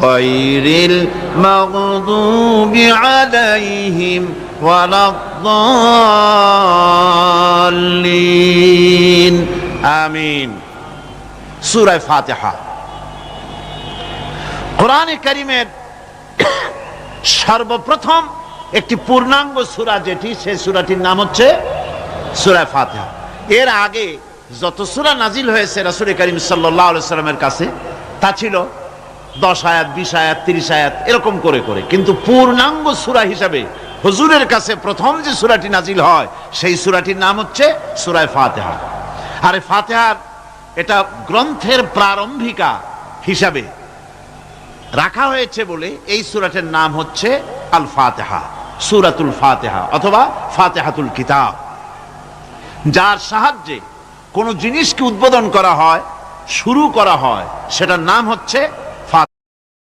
গায়রিল মাগদুবি আলাইহিম ওয়ালাদ-দাল্লিন। আমিন। সূরা ফাতিহা কোরআনে কারীমের সর্বপ্রথম একটি পূর্ণাঙ্গ সূরা, যেটি সেই সূরাটির নাম হচ্ছে সূরা ফাতিহা। এর আগে যত সূরা নাজিল হয়েছে রাসূল করিম সাল্লাল্লাহু আলাইহি সাল্লামের কাছে তা ছিল 10 আয়াত, 20 আয়াত, 30 আয়াত এরকম করে করে, কিন্তু পূর্ণাঙ্গ সূরা হিসাবে হুজুরের কাছে প্রথম যে সূরাটি নাজিল হয় সেই সূরাটির নাম হচ্ছে সূরা ফাতিহা। আর এই ফাতিহার এটা গ্রন্থের প্রারম্ভিকা হিসাবে রাখা হয়েছে বলে এই সূরাটির নাম হচ্ছে আল ফাতিহা, সূরাতুল ফাতিহা অথবা ফাতিহাতুল কিতাব। যার সাহায্যে কোনো জিনিসকে উদ্বোধন করা হয়, শুরু করা হয়, সেটার নাম হচ্ছে